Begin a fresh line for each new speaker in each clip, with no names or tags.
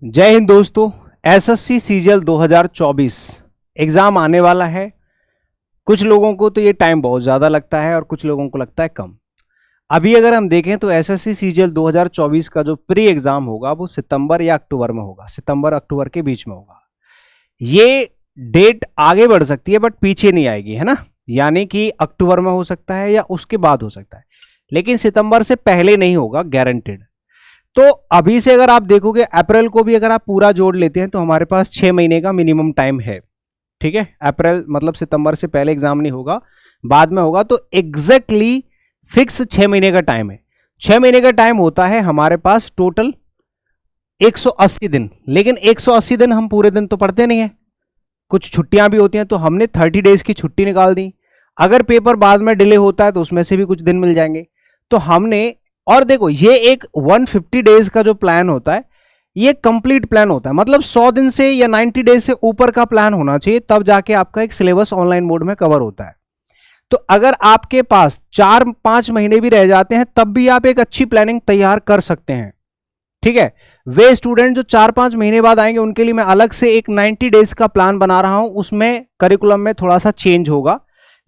जय हिंद दोस्तों। SSC CGL 2024 exam आने वाला है। कुछ लोगों को तो ये टाइम बहुत ज़्यादा लगता है और कुछ लोगों को लगता है कम। अभी अगर हम देखें तो एसएससी सीजीएल 2024 का जो प्री एग्ज़ाम होगा वो सितंबर या अक्टूबर में होगा, सितंबर अक्टूबर के बीच में होगा। ये डेट आगे बढ़ सकती है बट पीछे नहीं आएगी, है ना। यानी कि अक्टूबर में हो सकता है या उसके बाद हो सकता है, लेकिन सितंबर से पहले नहीं होगा, गारंटेड। तो अभी से अगर आप देखोगे अप्रैल को भी अगर आप पूरा जोड़ लेते हैं तो हमारे पास 6 महीने का मिनिमम टाइम है। ठीक है, अप्रैल मतलब सितंबर से पहले एग्जाम नहीं होगा, बाद में होगा। तो एग्जैक्टली फिक्स 6 महीने का टाइम है। 6 महीने का टाइम होता है हमारे पास टोटल 180 दिन, लेकिन 180 दिन हम पूरे दिन तो पढ़ते नहीं है, कुछ छुट्टियां भी होती हैं, तो हमने 30 डेज की छुट्टी निकाल दी। अगर पेपर बाद में डिले होता है तो उसमें से भी कुछ दिन मिल जाएंगे। तो हमने, और देखो ये एक 150 डेज का जो प्लान होता है ये कंप्लीट प्लान होता है, मतलब 100 दिन से या 90 डेज से ऊपर का प्लान होना चाहिए, तब जाके आपका एक सिलेबस ऑनलाइन मोड में कवर होता है। तो अगर आपके पास 4-5 महीने भी रह जाते हैं तब भी आप एक अच्छी प्लानिंग तैयार कर सकते हैं। ठीक है, वे स्टूडेंट जो 4-5 महीने बाद आएंगे उनके लिए मैं अलग से एक 90 डेज का प्लान बना रहा हूं, उसमें करिकुलम में थोड़ा सा चेंज होगा।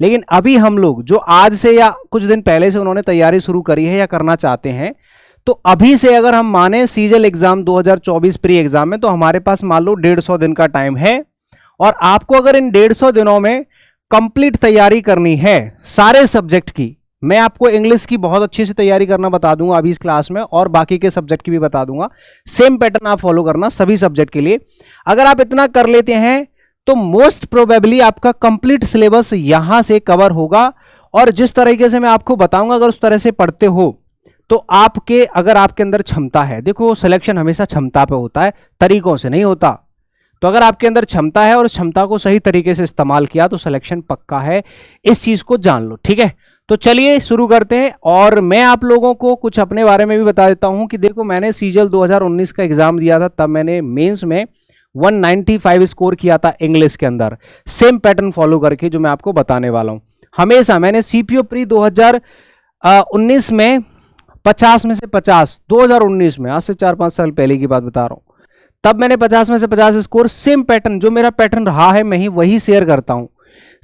लेकिन अभी हम लोग जो आज से या कुछ दिन पहले से उन्होंने तैयारी शुरू करी है या करना चाहते हैं, तो अभी से अगर हम माने सीजीएल एग्जाम 2024 प्री एग्जाम में, तो हमारे पास मान लो 150 दिन का टाइम है। और आपको अगर इन 150 दिनों में कंप्लीट तैयारी करनी है सारे सब्जेक्ट की, मैं आपको इंग्लिश की बहुत अच्छे से तैयारी करना बता दूंगा अभी इस क्लास में, और बाकी के सब्जेक्ट की भी बता दूंगा। सेम पैटर्न आप फॉलो करना सभी सब्जेक्ट के लिए। अगर आप इतना कर लेते हैं तो मोस्ट प्रोबेबली आपका कंप्लीट सिलेबस यहां से कवर होगा। और जिस तरीके से मैं आपको बताऊंगा अगर उस तरह से पढ़ते हो तो आपके, अगर आपके अंदर क्षमता है, देखो सिलेक्शन हमेशा क्षमता पे होता है, तरीकों से नहीं होता। तो अगर आपके अंदर क्षमता है और उस क्षमता को सही तरीके से इस्तेमाल किया तो सिलेक्शन पक्का है, इस चीज को जान लो। ठीक है, तो चलिए शुरू करते हैं। और मैं आप लोगों को कुछ अपने बारे में भी बता देता हूं कि देखो मैंने सीजीएल 2019 का एग्जाम दिया था, तब मैंने मेंस में 195 स्कोर किया था इंग्लिश के अंदर, सेम पैटर्न फॉलो करके जो मैं आपको बताने वाला हूं। हमेशा मैंने सीपीओ प्री 2019 में 50 में से 50, 2019 में, आज से 4-5 साल पहले की बात बता रहा हूं, तब मैंने 50 में से 50 स्कोर, सेम पैटर्न जो मेरा पैटर्न रहा है मैं ही वही शेयर करता हूं।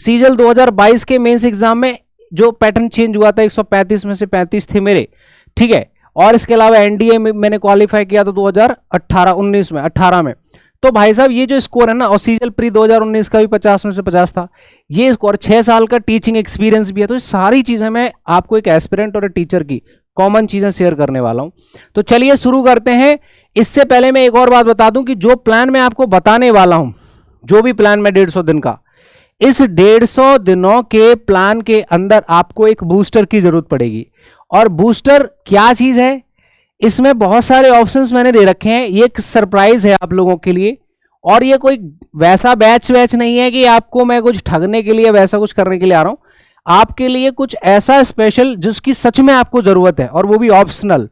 सीजीएल 2022 के मेंस एग्जाम में जो पैटर्न चेंज हुआ था, 135 में से 35 थे मेरे। ठीक है, और इसके अलावा एनडीए में मैंने क्वालिफाई किया था 2018-19 में, 18 में। तो भाई साहब ये जो स्कोर है ना, और सीजीएल प्री 2019 का भी 50 में से 50 था, ये स्कोर 6 साल का टीचिंग एक्सपीरियंस भी है। तो सारी चीजें मैं आपको एक एस्पिरेंट और टीचर की कॉमन चीजें शेयर करने वाला हूं। तो चलिए शुरू करते हैं। इससे पहले मैं एक और बात बता दूं कि जो प्लान मैं आपको बताने वाला हूं, जो भी प्लान में 150 दिन का, इस 150 दिनों के प्लान के अंदर आपको एक बूस्टर की जरूरत पड़ेगी। और बूस्टर क्या चीज है, इसमें बहुत सारे ऑप्शंस मैंने दे रखे हैं, ये एक सरप्राइज है आप लोगों के लिए। और ये कोई वैसा बैच नहीं है कि आपको मैं कुछ ठगने के लिए वैसा कुछ करने के लिए आ रहा हूं, आपके लिए कुछ ऐसा स्पेशल जिसकी सच में आपको जरूरत है, और वो भी ऑप्शनल,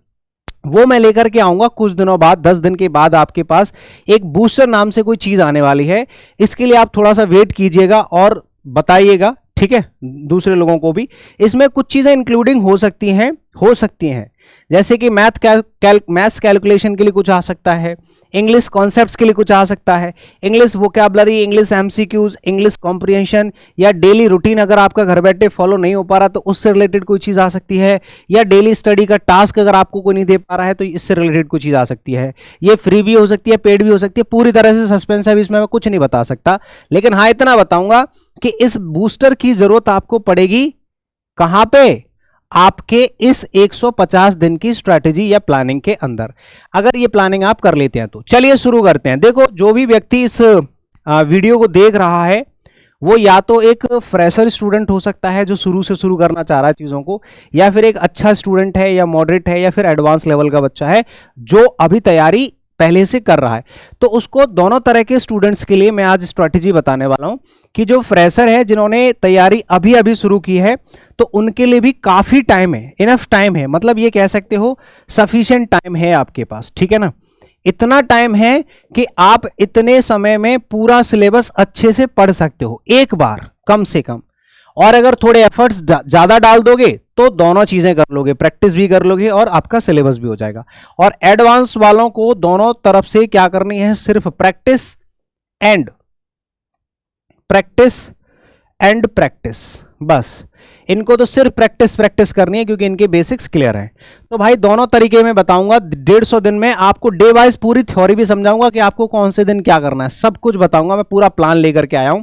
वो मैं लेकर के आऊंगा कुछ दिनों बाद। 10 दिन के बाद आपके पास एक बूस्टर नाम से कोई चीज आने वाली है। इसके लिए आप थोड़ा सा वेट कीजिएगा और बताइएगा, ठीक है, दूसरे लोगों को भी। इसमें कुछ चीजें इंक्लूडिंग हो सकती हैं, जैसे कि मैथ्स कैलकुलेशन के लिए कुछ आ सकता है, इंग्लिश कॉन्सेप्ट्स के लिए कुछ आ सकता है, English vocabulary, English MCQs, English comprehension, या डेली रूटीन अगर आपका घर बैठे फॉलो नहीं हो पा रहा तो उससे रिलेटेड कोई चीज़ आ सकती है, या डेली स्टडी का टास्क अगर आपको कोई नहीं दे पा रहा है तो इससे रिलेटेड कोई चीज़ आ सकती है। ये फ्री भी हो सकती है, पेड भी हो सकती है, पूरी तरह से सस्पेंस है, इसमें मैं कुछ नहीं बता सकता। लेकिन हाँ इतना बताऊंगा कि इस बूस्टर की जरूरत आपको पड़ेगी कहां पे, आपके इस 150 दिन की स्ट्रैटेजी या प्लानिंग के अंदर, अगर ये प्लानिंग आप कर लेते हैं तो। चलिए शुरू करते हैं। देखो जो भी व्यक्ति इस वीडियो को देख रहा है वो या तो एक फ्रेशर स्टूडेंट हो सकता है जो शुरू से शुरू करना चाह रहा है चीज़ों को, या फिर एक अच्छा स्टूडेंट है, या मॉडरेट है, या फिर एडवांस लेवल का बच्चा है जो अभी तैयारी पहले से कर रहा है। तो उसको, दोनों तरह के स्टूडेंट्स के लिए मैं आज स्ट्रैटेजी बताने वाला हूं कि जो फ्रेशर है, जिन्होंने तैयारी अभी अभी शुरू की है, तो उनके लिए भी काफी टाइम है, इनफ टाइम है, मतलब ये कह सकते हो सफिशिएंट टाइम है आपके पास। ठीक है ना, इतना टाइम है कि आप इतने समय में पूरा सिलेबस अच्छे से पढ़ सकते हो एक बार कम से कम। और अगर थोड़े एफर्ट्स ज्यादा डाल दोगे तो दोनों चीजें कर लोगे, प्रैक्टिस भी कर लोगे और आपका सिलेबस भी हो जाएगा। और एडवांस वालों को दोनों तरफ से क्या करनी है, सिर्फ practice and practice and practice, बस इनको तो सिर्फ प्रैक्टिस प्रैक्टिस करनी है क्योंकि इनके बेसिक्स क्लियर हैं। तो भाई दोनों तरीके में बताऊंगा, 150 दिन में आपको डे वाइज पूरी थ्योरी भी समझाऊंगा कि आपको कौन से दिन क्या करना है, सब कुछ बताऊंगा, मैं पूरा प्लान लेकर के आया हूं।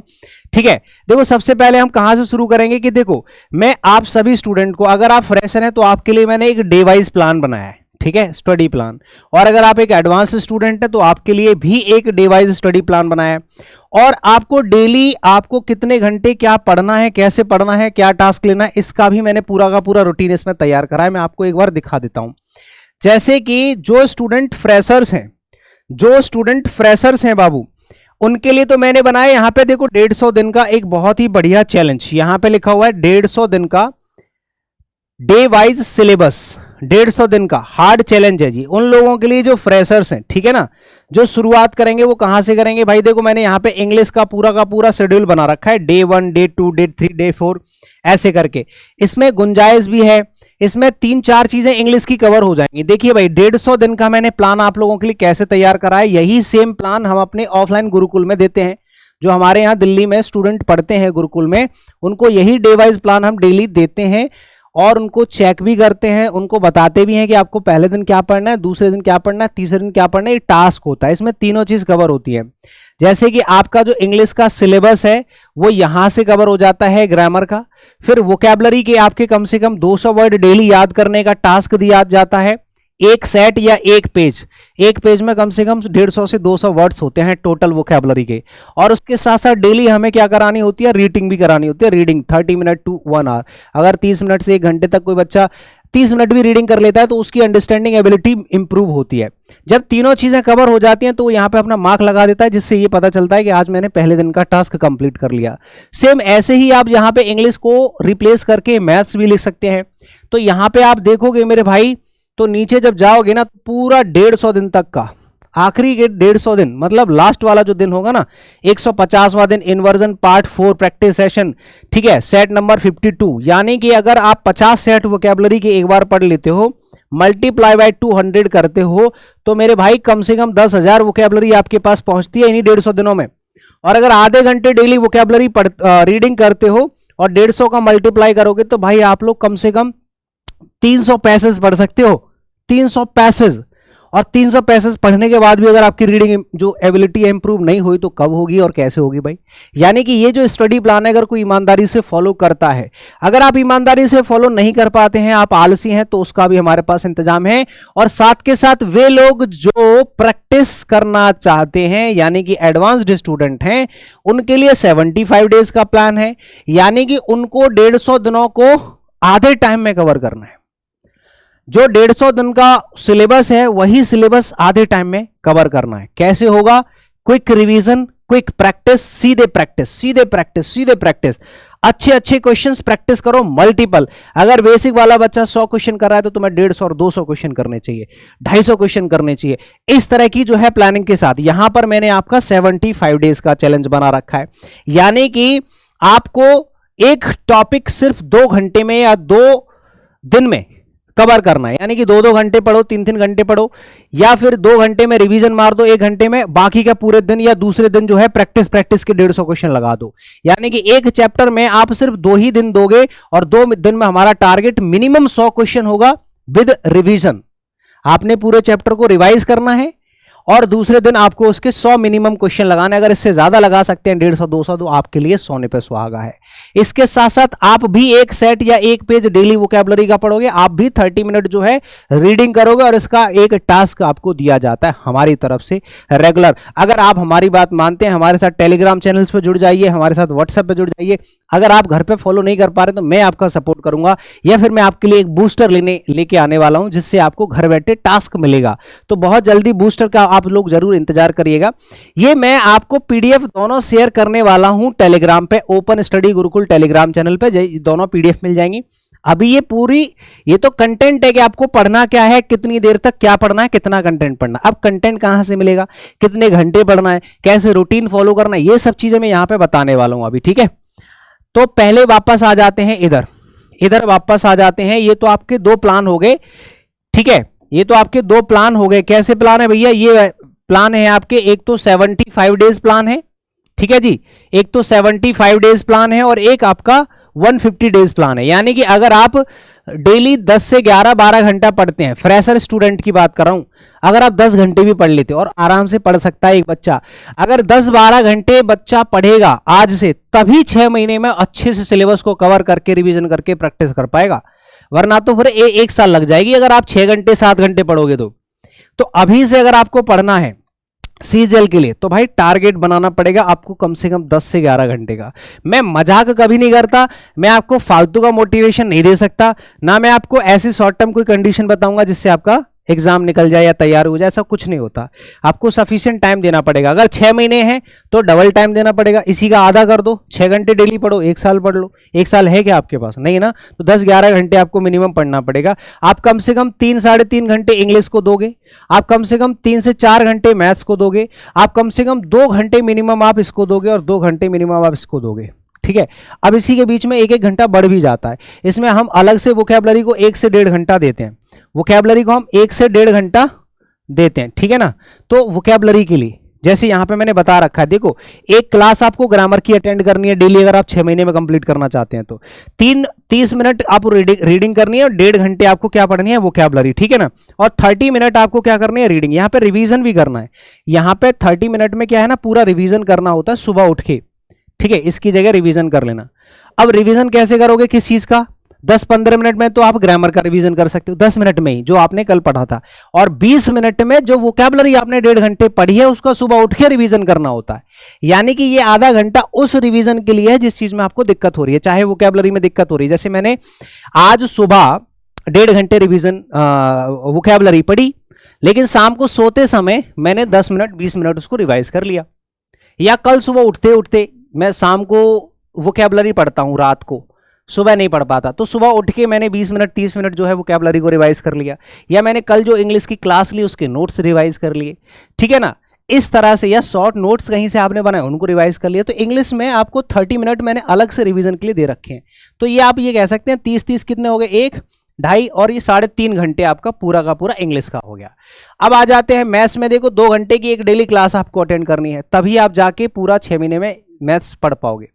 ठीक है, देखो सबसे पहले हम कहां से शुरू करेंगे कि देखो मैं आप सभी स्टूडेंट को, अगर आप फ्रेशर हैं तो आपके लिए मैंने एक डे वाइज प्लान बनाया है, ठीक है, स्टडी प्लान। और अगर आप एक एडवांस स्टूडेंट हैं तो आपके लिए भी एक डे वाइज स्टडी प्लान बनाया है। और आपको डेली आपको कितने घंटे क्या पढ़ना है, कैसे पढ़ना है, क्या टास्क लेना है, इसका भी मैंने पूरा का पूरा रूटीन इसमें तैयार करा है। मैं आपको एक बार दिखा देता हूं। जैसे कि जो स्टूडेंट फ्रेशर्स हैं बाबू, उनके लिए तो मैंने बनाया, यहां पे देखो 150 दिन का एक बहुत ही बढ़िया चैलेंज, यहां पे लिखा हुआ है 150 दिन का डे वाइज सिलेबस, 150 दिन का हार्ड चैलेंज है जी उन लोगों के लिए जो फ्रेशर्स हैं, ठीक है ना। जो शुरुआत करेंगे वो कहां से करेंगे भाई, देखो मैंने यहां पे इंग्लिश का पूरा शेड्यूल बना रखा है, डे 1, डे 2, डे 3, डे 4 ऐसे करके। इसमें गुंजाइश भी है, इसमें 3-4 चीजें इंग्लिश की कवर हो जाएंगी। देखिए भाई 150 दिन का मैंने प्लान आप लोगों के लिए कैसे तैयार करा है, यही सेम प्लान हम अपने ऑफलाइन गुरुकुल में देते हैं। जो हमारे यहाँ दिल्ली में स्टूडेंट पढ़ते हैं गुरुकुल में, उनको यही डे वाइज प्लान हम डेली देते हैं और उनको चेक भी करते हैं, उनको बताते भी हैं कि आपको पहले दिन क्या पढ़ना है, दूसरे दिन क्या पढ़ना है, तीसरे दिन क्या पढ़ना है। ये टास्क होता है, इसमें तीनों चीज कवर होती है। जैसे कि आपका जो इंग्लिश का सिलेबस है वो यहां से कवर हो जाता है, ग्रामर का। फिर वोकैबुलरी के आपके कम से कम 200 वर्ड डेली याद करने का टास्क दिया जाता है, एक सेट या एक पेज में कम से कम 150 से 200 वर्ड्स होते हैं टोटल वोकैबुलरी के। और उसके साथ साथ डेली हमें क्या करानी होती है, रीडिंग भी करानी होती है। रीडिंग 30 मिनट टू 1 आवर, अगर 30 मिनट से 1 घंटे तक कोई बच्चा 30 मिनट भी रीडिंग कर लेता है तो उसकी अंडरस्टैंडिंग एबिलिटी इंप्रूव होती है। जब तीनों चीजें कवर हो जाती हैं तो वो यहाँ पे अपना मार्क लगा देता है, जिससे ये पता चलता है कि आज मैंने पहले दिन का टास्क कंप्लीट कर लिया। सेम ऐसे ही आप यहाँ पे इंग्लिश को रिप्लेस करके मैथ्स भी लिख सकते हैं। तो यहाँ पे आप देखोगे मेरे भाई, तो नीचे जब जाओगे ना पूरा 150 दिन तक का, आखिरी के 150 दिन मतलब लास्ट वाला जो दिन होगा ना, 150वां दिन इन्वर्जन पार्ट 4 प्रैक्टिस सेशन, ठीक है, सेट नंबर 52। यानी कि अगर आप 50 सेट वोकैबुलरी के एक बार पढ़ लेते हो, मल्टीप्लाई बाय 200 करते हो, तो मेरे भाई कम से कम 10,000 वोकैबुलरी आपके पास पहुंचती है इन्हीं 150 दिनों में। और अगर आधे घंटे डेली वोकैबुलरी रीडिंग करते हो और 150 का मल्टीप्लाई करोगे तो भाई आप लोग कम से कम 300 पैसेज पढ़ सकते हो, 300 पैसेज। और 300 पैसेज पढ़ने के बाद भी अगर आपकी रीडिंग जो एबिलिटी इंप्रूव नहीं हुई तो कब होगी और कैसे होगी भाई। यानी कि ये जो स्टडी प्लान है अगर कोई ईमानदारी से फॉलो करता है, अगर आप ईमानदारी से फॉलो नहीं कर पाते हैं, आप आलसी हैं, तो उसका भी हमारे पास इंतजाम है। और साथ के साथ वे लोग जो प्रैक्टिस करना चाहते हैं यानी कि एडवांस्ड स्टूडेंट हैं, उनके लिए 75 डेज का प्लान है। यानी कि उनको 150 दिनों को आधे टाइम में कवर करना है। जो 150 दिन का सिलेबस है वही सिलेबस आधे टाइम में कवर करना है। कैसे होगा, क्विक रिवीजन, क्विक प्रैक्टिस, सीधे प्रैक्टिस, सीधे प्रैक्टिस, सीधे प्रैक्टिस, अच्छे अच्छे क्वेश्चंस प्रैक्टिस करो मल्टीपल। अगर बेसिक वाला बच्चा 100 क्वेश्चन कर रहा है तो तुम्हें 150 और 200 क्वेश्चन करने चाहिए, 250 क्वेश्चन करने चाहिए। इस तरह की जो है प्लानिंग के साथ यहां पर मैंने आपका 75 डेज का चैलेंज बना रखा है। यानी कि आपको एक टॉपिक सिर्फ 2 घंटे में या 2 दिन में कवर करना है। यानी कि 2-2 घंटे पढ़ो, 3-3 घंटे पढ़ो, या फिर 2 घंटे में रिवीजन मार दो, 1 घंटे में बाकी का पूरे दिन या दूसरे दिन जो है प्रैक्टिस के 150 क्वेश्चन लगा दो। यानी कि एक चैप्टर में आप सिर्फ 2 ही दिन दोगे और 2 दिन में हमारा टारगेट मिनिमम 100 क्वेश्चन होगा विद रिवीजन। आपने पूरे चैप्टर को रिवाइज करना है और दूसरे दिन आपको उसके 100 मिनिमम क्वेश्चन लगाने। अगर इससे ज्यादा लगा सकते हैं 150-200 तो आपके लिए सोने पे सुहागा है। इसके साथ साथ आप भी एक सेट या एक पेज डेली वोकैबुलरी का पढ़ोगे, आप भी 30 मिनट जो है रीडिंग करोगे और इसका एक टास्क आपको दिया जाता है हमारी तरफ से रेगुलर। अगर आप हमारी बात मानते हैं, हमारे साथ टेलीग्राम चैनल्स पर जुड़ जाइए, हमारे साथ व्हाट्सएप पर जुड़ जाइए। अगर आप घर पे फॉलो नहीं कर पा रहे तो मैं आपका सपोर्ट करूंगा, या फिर मैं आपके लिए एक बूस्टर लेके आने वाला हूं जिससे आपको घर बैठे टास्क मिलेगा। तो बहुत जल्दी बूस्टर का आप लोग जरूर इंतजार करिएगा। ये मैं आपको पीडीएफ दोनों शेयर करने वाला हूं टेलीग्राम पे, open study Gurukul Telegram channel पे दोनों पीडीएफ मिल जाएंगी। अभी ये तो कंटेंट है कि आपको पढ़ना क्या है, कितनी देर तक क्या पढ़ना है, कितना कंटेंट पढ़ना है। अब कंटेंट कहां से मिलेगा, कितने घंटे पढ़ना है, कैसे रूटीन फॉलो करना है, ये सब चीजें मैं यहां पे बताने वाला हूं अभी, ठीक है। तो पहले वापस आ जाते हैं इधर। इधर वापस आ जाते हैं। ये तो आपके दो प्लान हो गए, ठीक है, ये तो आपके दो प्लान हो गए। कैसे प्लान है भैया? ये प्लान है आपके, एक तो 75 डेज प्लान है, ठीक है जी, एक तो 75 डेज प्लान है और एक आपका 150 डेज प्लान है। यानी कि अगर आप डेली 10 से 11-12 घंटा पढ़ते हैं, फ्रेशर स्टूडेंट की बात कर रहा हूं, अगर आप 10 घंटे भी पढ़ लेते और आराम से पढ़ सकता है एक बच्चा, अगर 10-12 घंटे बच्चा पढ़ेगा आज से, तभी 6 महीने में अच्छे से सिलेबस को कवर करके रिवीजन करके प्रैक्टिस कर पाएगा। वरना तो फिर एक साल लग जाएगी अगर आप 6 घंटे 7 घंटे पढ़ोगे तो अभी से अगर आपको पढ़ना है सीजीएल के लिए तो भाई टारगेट बनाना पड़ेगा आपको कम से कम 10 से 11 घंटे का। मैं मजाक कभी नहीं करता, मैं आपको फालतू का मोटिवेशन नहीं दे सकता, ना मैं आपको ऐसी शॉर्ट टर्म कोई कंडीशन बताऊंगा जिससे आपका एग्जाम निकल जाए या तैयार हो जाए, ऐसा कुछ नहीं होता। आपको सफिशिएंट टाइम देना पड़ेगा। अगर 6 महीने हैं तो डबल टाइम देना पड़ेगा, इसी का आधा कर दो, 6 घंटे डेली पढ़ो, 1 साल पढ़ लो। 1 साल है क्या आपके पास? नहीं ना, तो 10-11 घंटे आपको मिनिमम पढ़ना पड़ेगा। आप कम से कम 3-3.5 घंटे इंग्लिश को दोगे, आप कम से कम 3 से 4 घंटे मैथ्स को दोगे, आप कम से कम 2 घंटे मिनिमम आप इसको दोगे और 2 घंटे मिनिमम आप इसको दोगे, ठीक है। अब इसी के बीच में 1-1 घंटा बढ़ भी जाता है। इसमें हम अलग से वोकैबुलरी को 1 से 1.5 घंटा देते हैं, वोकैबुलरी को हम 1 से 1.5 घंटा देते हैं, ठीक है ना। तो वोकैबुलरी के लिए जैसे यहां पे मैंने बता रखा है, देखो एक क्लास आपको ग्रामर की अटेंड करनी है डेली, अगर आप 6 महीने में कंप्लीट करना चाहते हैं तो 30 मिनट आप रीडिंग करनी है और 1.5 घंटे आपको क्या पढ़नी है? वोकैबुलरी, ठीक है ना। और 30 मिनट आपको क्या करनी है? रीडिंग। यहाँ पे रिवीजन भी करना है। यहाँ पे 30 मिनट में क्या है ना, पूरा रिवीजन करना होता है सुबह उठ के, ठीक है, इसकी जगह रिवीजन कर लेना। अब रिवीजन कैसे करोगे? किस चीज का? 10-15 मिनट में तो आप ग्रामर का रिवीजन कर सकते हो, 10 मिनट में ही जो आपने कल पढ़ा था, और 20 मिनट में जो वोकैबुलरी आपने 1.5 घंटे पढ़ी है उसका सुबह उठ के रिवीजन करना होता है। यानी कि ये आधा घंटा उस रिवीजन के लिए है जिस चीज में आपको दिक्कत हो रही है, चाहे वोकैबुलरी में दिक्कत हो रही है। जैसे मैंने आज सुबह 1.5 घंटे रिवीजन वोकैबुलरी पढ़ी, लेकिन शाम को सोते समय मैंने 10 मिनट 20 मिनट उसको रिवाइज कर लिया। या कल सुबह उठते उठते, मैं शाम को वोकैबुलरी पढ़ता हूं, रात को सुबह नहीं पढ़ पाता, तो सुबह उठ के मैंने 20 मिनट 30 मिनट जो है वोकैबुलरी को रिवाइज कर लिया। या मैंने कल जो इंग्लिश की क्लास ली उसके नोट्स रिवाइज कर लिए, ठीक है ना, इस तरह से। या शॉर्ट नोट्स कहीं से आपने बनाए उनको रिवाइज कर लिया। तो इंग्लिश में आपको 30 मिनट मैंने अलग से रिवीजन के लिए दे रखे हैं। तो ये आप ये कह सकते हैं 30-30 कितने हो गए? 1, 2.5 और ये 3.5 घंटे आपका पूरा का पूरा इंग्लिश का हो गया। अब आ जाते हैं मैथ्स में। देखो 2 घंटे की एक डेली क्लास आपको अटेंड करनी है, तभी आप जाके पूरा 6 महीने में मैथ्स पढ़ पाओगे।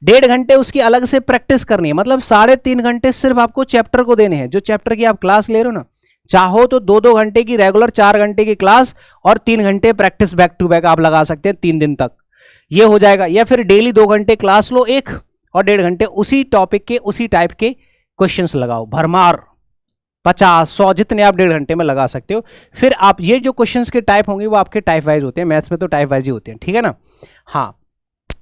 1.5 घंटे उसकी अलग से प्रैक्टिस करनी है, मतलब 3.5 घंटे सिर्फ आपको चैप्टर को देने हैं। जो चैप्टर की आप क्लास ले रहे हो ना, चाहो तो 2-2 घंटे की रेगुलर 4 घंटे की क्लास और 3 घंटे प्रैक्टिस बैक टू बैक आप लगा सकते हैं 3 दिन तक, ये हो जाएगा। या फिर डेली 2 घंटे क्लास लो एक और 1.5 घंटे उसी टॉपिक के उसी टाइप के क्वेश्चंस लगाओ, भरमार 50-100 जितने आप 1.5 घंटे में लगा सकते हो। फिर आप ये जो क्वेश्चंस के टाइप होंगे वो आपके टाइप वाइज होते हैं, मैथ्स में तो टाइप वाइज ही होते हैं, ठीक है ना। हाँ,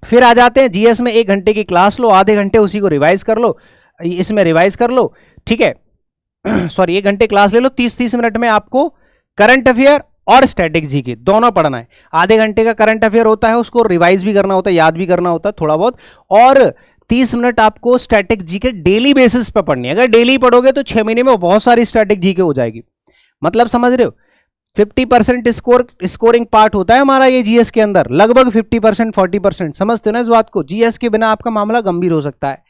फिर आ जाते हैं जीएस में 1 घंटे की क्लास लो, आधे घंटे उसी को रिवाइज कर लो, इसमें रिवाइज कर लो, ठीक है। सॉरी 1 घंटे क्लास ले लो, 30-30 मिनट में आपको करंट अफेयर और स्टैटिक जीके दोनों पढ़ना है। आधे घंटे का करंट अफेयर होता है, उसको रिवाइज भी करना होता है, याद भी करना होता है थोड़ा बहुत, और 30 मिनट आपको स्टैटिक जीके डेली बेसिस पर पढ़नी है। अगर डेली पढ़ोगे तो 6 महीने में बहुत सारी स्टैटिक जीके हो जाएगी। मतलब समझ रहे हो, 50% स्कोरिंग पार्ट होता है हमारा ये जीएस के अंदर, लगभग 50% 40%। समझते हो ना इस बात को? जीएस के बिना आपका मामला गंभीर हो सकता है,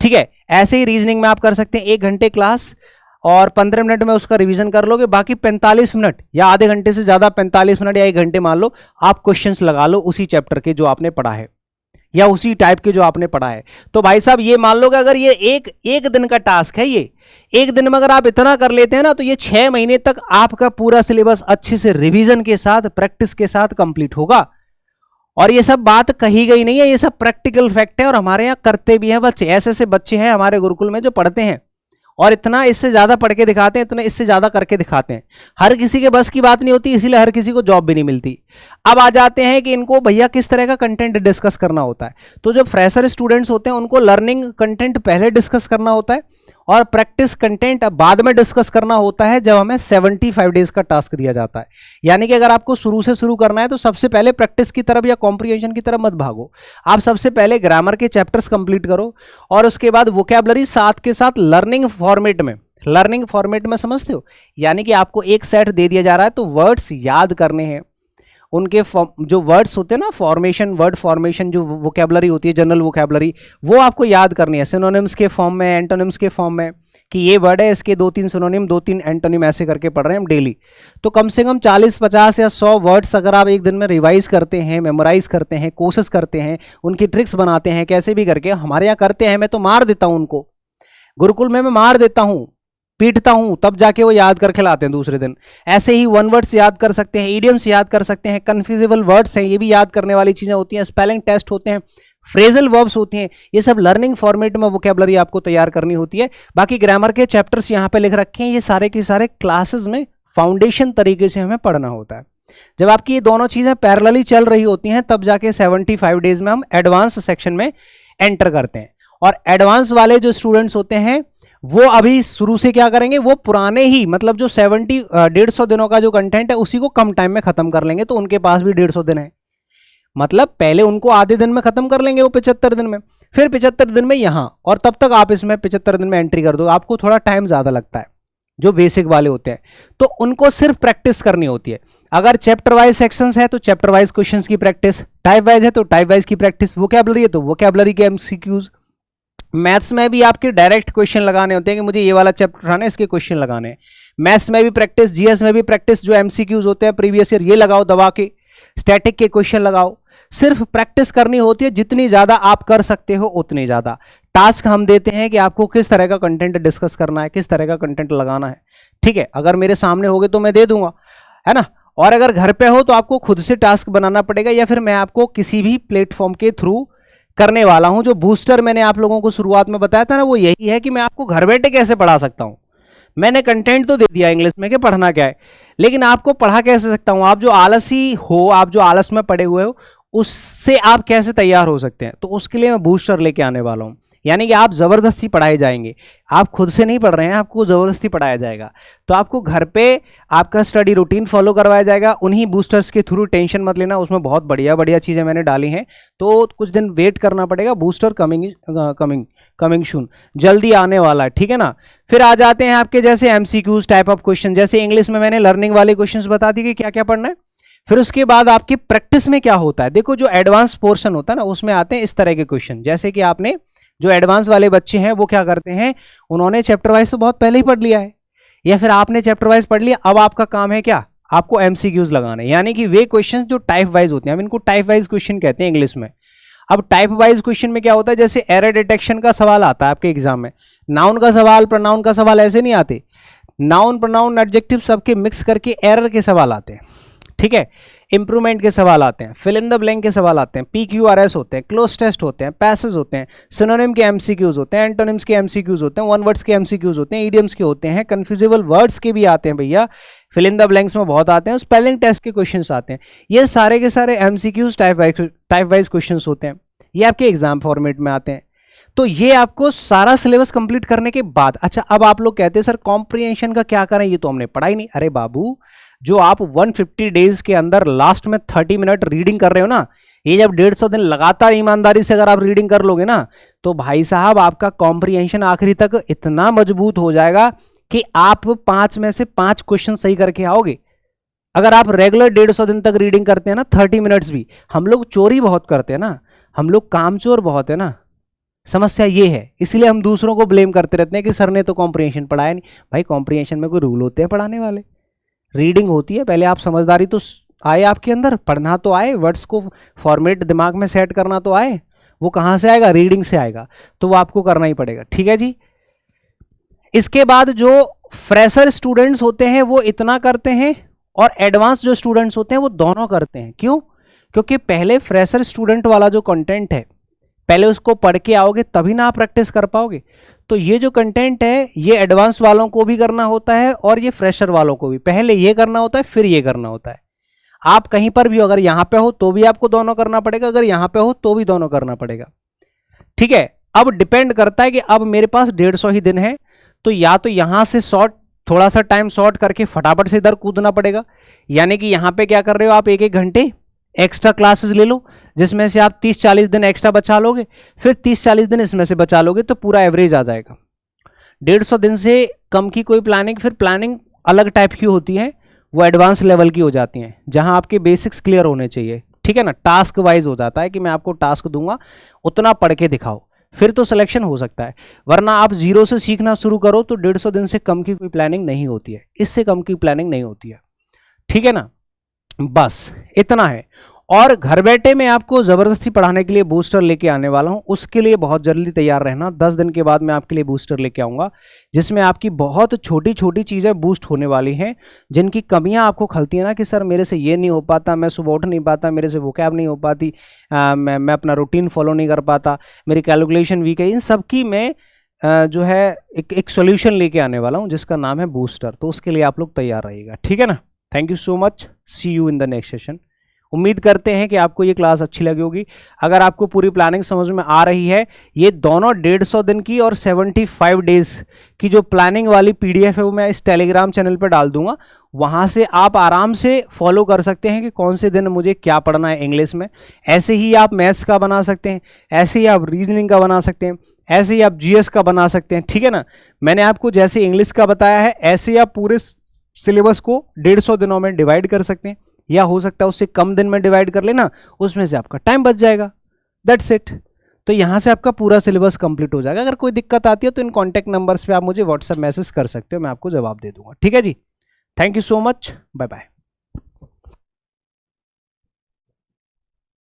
ठीक है। ऐसे ही रीजनिंग में आप कर सकते हैं 1 घंटे क्लास और 15 मिनट में उसका रिवीजन कर लोगे, बाकी 45 मिनट या आधे घंटे से ज्यादा 45 मिनट या 1 घंटे मान लो आप क्वेश्चंस लगा लो उसी चैप्टर के जो आपने पढ़ा है या उसी टाइप के जो आपने पढ़ा है। तो भाई साहब ये मान लो कि अगर ये एक दिन का टास्क है, ये एक दिन में अगर आप इतना कर लेते हैं ना, तो ये 6 महीने तक आपका पूरा सिलेबस अच्छे से रिवीजन के साथ प्रैक्टिस के साथ कंप्लीट होगा। और ये सब बात कही गई नहीं है, ये सब प्रैक्टिकल फैक्ट है और हमारे यहाँ करते भी हैं बच्चे। ऐसे ऐसे बच्चे हैं हमारे गुरुकुल में जो पढ़ते हैं और इतना इससे ज्यादा पढ़ के दिखाते हैं, इतना इससे ज्यादा करके दिखाते हैं। हर किसी के बस की बात नहीं होती, इसीलिए हर किसी को जॉब भी नहीं मिलती। अब आ जाते हैं कि इनको भैया किस तरह का कंटेंट डिस्कस करना होता है। तो जो फ्रेशर स्टूडेंट्स होते हैं उनको लर्निंग कंटेंट पहले डिस्कस करना होता है और प्रैक्टिस कंटेंट बाद में डिस्कस करना होता है जब हमें 75 डेज का टास्क दिया जाता है। यानी कि अगर आपको शुरू से शुरू करना है तो सबसे पहले प्रैक्टिस की तरफ या कॉम्प्रिहेंशन की तरफ मत भागो। आप सबसे पहले ग्रामर के चैप्टर्स कंप्लीट करो और उसके बाद वोकैबुलरी साथ के साथ लर्निंग फॉर्मेट में समझते हो, यानी कि आपको एक सेट दे दिया जा रहा है तो वर्ड्स याद करने हैं उनके जो वर्ड्स होते हैं ना, फॉर्मेशन, वर्ड फॉर्मेशन, जो वोकेबलरी होती है, जनरल वोकेबलरी, वो आपको याद करनी है सिनोनिम्स के फॉर्म में, एंटोनिम्स के फॉर्म में, कि ये वर्ड है, इसके 2-3 सिनोनिम, 2-3 एंटोनिम, ऐसे करके पढ़ रहे हैं हम डेली। तो कम से कम 40, 50 या 100 वर्ड्स अगर आप एक दिन में रिवाइज करते हैं, मेमोराइज करते हैं, कोशिश करते हैं, उनकी ट्रिक्स बनाते हैं, कैसे भी करके, हमारे यहाँ करते हैं, मैं तो मार देता हूँ उनको, गुरुकुल में मैं मार देता हूँ, पीटता हूँ, तब जाके वो याद कर खिलाते हैं दूसरे दिन। ऐसे ही वन वर्ड्स याद कर सकते हैं, इडियम्स याद कर सकते हैं, कन्फ्यूजेबल वर्ड्स हैं, ये भी याद करने वाली चीज़ें होती हैं, स्पेलिंग टेस्ट होते हैं, फ्रेजल वर्ब्स होती हैं, ये सब लर्निंग फॉर्मेट में वोकेबलरी आपको तैयार करनी होती है। बाकी ग्रामर के चैप्टर्स यहाँ पे लिख रखे हैं, ये सारे के सारे क्लासेस में फाउंडेशन तरीके से हमें पढ़ना होता है। जब आपकी ये दोनों चीज़ें पैरेलली चल रही होती हैं, तब जाके 75 डेज में हम एडवांस सेक्शन में एंटर करते हैं। और एडवांस वाले जो स्टूडेंट्स होते हैं वो अभी शुरू से क्या करेंगे, वो पुराने ही, मतलब जो 150 दिनों का जो कंटेंट है उसी को कम टाइम में खत्म कर लेंगे। तो उनके पास भी 150 दिन है, मतलब पहले उनको आधे दिन में खत्म कर लेंगे वो 75 दिन में, फिर 75 दिन में यहाँ, और तब तक आप इसमें 75 दिन में एंट्री कर दो। आपको थोड़ा टाइम ज़्यादा लगता है जो बेसिक वाले होते हैं, तो उनको सिर्फ प्रैक्टिस करनी होती है। अगर चैप्टर वाइज सेक्शंस है तो चैप्टर वाइज क्वेश्चंस की प्रैक्टिस, टाइप वाइज है तो टाइप वाइज की प्रैक्टिस, वोकैबुलरी है तो वोकैबुलरी के एमसीक्यूज। मैथ्स में भी आपके डायरेक्ट क्वेश्चन लगाने होते हैं कि मुझे ये वाला चैप्टर उठाना है, इसके क्वेश्चन लगाने हैं। मैथ्स में भी प्रैक्टिस, जीएस में भी प्रैक्टिस, जो एमसीक्यूज होते हैं प्रीवियस ईयर ये लगाओ दबा के, स्टैटिक के क्वेश्चन लगाओ, सिर्फ प्रैक्टिस करनी होती है। जितनी ज्यादा आप कर सकते हो उतनी ज्यादा। टास्क हम देते हैं कि आपको किस तरह का कंटेंट डिस्कस करना है, किस तरह का कंटेंट लगाना है, ठीक है। अगर मेरे सामने होगे तो मैं दे दूंगा, है ना। और अगर घर पे हो तो आपको खुद से टास्क बनाना पड़ेगा, या फिर मैं आपको किसी भी प्लेटफॉर्म के थ्रू करने वाला हूं। जो बूस्टर मैंने आप लोगों को शुरुआत में बताया था ना, वो यही है कि मैं आपको घर बैठे कैसे पढ़ा सकता हूं। मैंने कंटेंट तो दे दिया इंग्लिश में कि पढ़ना क्या है, लेकिन आपको पढ़ा कैसे सकता हूं। आप जो आलसी हो, आप जो आलस में पड़े हुए हो, उससे आप कैसे तैयार हो सकते हैं, तो उसके लिए मैं बूस्टर लेके आने वाला हूं। यानी कि आप जबरदस्ती पढ़ाए जाएंगे, आप खुद से नहीं पढ़ रहे हैं, आपको जबरदस्ती पढ़ाया जाएगा। तो आपको घर पे आपका स्टडी रूटीन फॉलो करवाया जाएगा उन्हीं बूस्टर्स के थ्रू। टेंशन मत लेना, उसमें बहुत बढ़िया बढ़िया चीज़ें मैंने डाली हैं, तो कुछ दिन वेट करना पड़ेगा। बूस्टर कमिंग शून, जल्दी आने वाला है, ठीक है ना। फिर आ जाते हैं आपके जैसे एमसीक्यूज टाइप ऑफ क्वेश्चन। जैसे इंग्लिश में मैंने लर्निंग वाले क्वेश्चंस बता दी कि क्या क्या पढ़ना है। फिर उसके बाद आपकी प्रैक्टिस में क्या होता है, देखो जो एडवांस पोर्शन होता है ना, उसमें आते हैं इस तरह के क्वेश्चन। जैसे कि आपने जो एडवांस वाले बच्चे हैं वो क्या करते हैं, उन्होंने चैप्टर वाइज तो बहुत पहले ही पढ़ लिया है, या फिर आपने चैप्टर वाइज पढ़ लिया। अब आपका काम है क्या, आपको एमसीक्यूज लगाने, यानी कि वे क्वेश्चन जो टाइप वाइज होते हैं, हम इनको टाइप वाइज क्वेश्चन कहते हैं इंग्लिश में। अब टाइप वाइज क्वेश्चन में क्या होता है, जैसे एरर डिटेक्शन का सवाल आता है आपके एग्जाम में, नाउन का सवाल, प्रोनाउन का सवाल ऐसे नहीं आते। नाउन, प्रोनाउन, एडजेक्टिव सबके मिक्स करके एरर के सवाल आते हैं, ठीक है। इंप्रूवमेंट के सवाल आते हैं, फिल इन द ब्लैंक के सवाल आते हैं, PQRS होते हैं, क्लोज टेस्ट होते हैं, पैसेज होते हैं, सिनोनिम के एमसीक्यूज होते हैं, एंटोनिम्स के एमसीक्यूज होते हैं, वन वर्ड्स के एमसीक्यूज होते हैं, इडियम्स के होते हैं, कंफ्यूजेबल वर्ड्स के भी आते हैं भैया, फिल इन द ब्लैंक्स में बहुत आते हैं, स्पेलिंग टेस्ट के क्वेश्चंस आते हैं। ये सारे के सारे एमसीक्यूज टाइप वाइज क्वेश्चंस होते हैं, ये आपके एग्जाम फॉर्मेट में आते हैं। तो ये आपको सारा सिलेबस कंप्लीट करने के बाद, अच्छा अब आप लोग कहते हैं सर कॉम्प्रिहेंशन का क्या करें, ये तो हमने पढ़ा ही नहीं। अरे बाबू, जो आप 150 डेज के अंदर लास्ट में 30 मिनट रीडिंग कर रहे हो ना, ये जब 150 दिन लगातार ईमानदारी से अगर आप रीडिंग कर लोगे ना, तो भाई साहब आपका कॉम्प्रिहेंशन आखिरी तक इतना मजबूत हो जाएगा कि आप 5 में से 5 क्वेश्चन सही करके आओगे। अगर आप रेगुलर 150 दिन तक रीडिंग करते हैं ना, 30 मिनट्स भी, हम लोग चोरी बहुत करते हैं ना, हम लोग कामचोर बहुत है ना, समस्या ये है। इसलिए हम दूसरों को ब्लेम करते रहते हैं कि सर ने तो कॉम्प्रिहेंशन पढ़ाया नहीं। भाई कॉम्प्रिहेंशन में कोई रूल होते हैं पढ़ाने वाले, रीडिंग होती है। पहले आप समझदारी तो आए आपके अंदर, पढ़ना तो आए, वर्ड्स को फॉर्मेट दिमाग में सेट करना तो आए। वो कहाँ से आएगा, रीडिंग से आएगा, तो वो आपको करना ही पड़ेगा, ठीक है जी। इसके बाद जो फ्रेशर स्टूडेंट्स होते हैं वो इतना करते हैं, और एडवांस जो स्टूडेंट्स होते हैं वो दोनों करते हैं। क्यों? क्योंकि पहले फ्रेशर स्टूडेंट वाला जो कंटेंट है, पहले उसको पढ़ के आओगे तभी ना आप प्रैक्टिस कर पाओगे। तो ये जो कंटेंट है ये एडवांस वालों को भी करना होता है, और ये फ्रेशर वालों को भी। पहले ये करना होता है, फिर ये करना होता है। आप कहीं पर भी हो, अगर यहाँ पे हो तो भी आपको दोनों करना पड़ेगा, अगर यहाँ पे हो तो भी दोनों करना पड़ेगा, ठीक है। अब डिपेंड करता है कि अब मेरे पास 150 ही दिन है, तो या तो यहाँ से थोड़ा सा टाइम शॉर्ट करके फटाफट से इधर कूदना पड़ेगा। यानी कि यहाँ पे क्या कर रहे हो आप, 1-1 घंटे एक्स्ट्रा क्लासेस ले लो, जिसमें से आप 30-40 दिन एक्स्ट्रा बचा लोगे, फिर 30-40 दिन इसमें से बचा लोगे, तो पूरा एवरेज आ जाएगा। 150 दिन से कम की कोई प्लानिंग, फिर प्लानिंग अलग टाइप की होती है, वो एडवांस लेवल की हो जाती हैं, जहां आपके बेसिक्स क्लियर होने चाहिए, ठीक है ना। टास्क वाइज हो जाता है कि मैं आपको टास्क दूंगा, उतना पढ़ के दिखाओ, फिर तो सिलेक्शन हो सकता है। वरना आप जीरो से सीखना शुरू करो तो 150 दिन से कम की कोई प्लानिंग नहीं होती है, इससे कम की प्लानिंग नहीं होती है, ठीक है ना। बस इतना है। और घर बैठे मैं आपको जबरदस्ती पढ़ाने के लिए बूस्टर लेके आने वाला हूं, उसके लिए बहुत जल्दी तैयार रहना। 10 दिन के बाद मैं आपके लिए बूस्टर लेके आऊंगा, जिसमें आपकी बहुत छोटी छोटी चीजें बूस्ट होने वाली हैं, जिनकी कमियां आपको खलती है ना कि सर मेरे से ये नहीं हो पाता, मैं सुबह उठ नहीं पाता, मेरे से वोकैब नहीं हो पाती, मैं अपना रूटीन फॉलो नहीं कर पाता, मेरी कैलकुलेशन वीक है। इन सब की मैं जो है एक सोल्यूशन लेके आने वाला हूं, जिसका नाम है बूस्टर। तो उसके लिए आप लोग तैयार रहिएगा, ठीक है ना। Thank you so much, see you in the next session. उम्मीद करते हैं कि आपको ये क्लास अच्छी लगी होगी। अगर आपको पूरी प्लानिंग समझ में आ रही है, ये दोनों 150 दिन की और 75 डेज की जो प्लानिंग वाली पीडीएफ है वो मैं इस टेलीग्राम चैनल पर डाल दूंगा। वहां से आप आराम से फॉलो कर सकते हैं कि कौन से दिन मुझे क्या पढ़ना है इंग्लिश में। ऐसे ही आप मैथ्स का बना सकते हैं, ऐसे ही आप रीजनिंग का बना सकते हैं, ऐसे ही आप जीएस का बना सकते हैं, ठीक है ना। मैंने आपको जैसे इंग्लिश का बताया है, ऐसे ही आप पूरे सिलेबस को 150 दिनों में डिवाइड कर सकते हैं, या हो सकता है उससे कम दिन में डिवाइड कर लेना, उसमें से आपका टाइम बच जाएगा। That's it. तो यहां से आपका पूरा सिलेबस कंप्लीट हो जाएगा। अगर कोई दिक्कत आती है तो इन कॉन्टैक्ट नंबर्स पे आप मुझे व्हाट्सएप मैसेज कर सकते हो, मैं आपको जवाब दे दूंगा, ठीक है जी। Thank you so much, bye bye.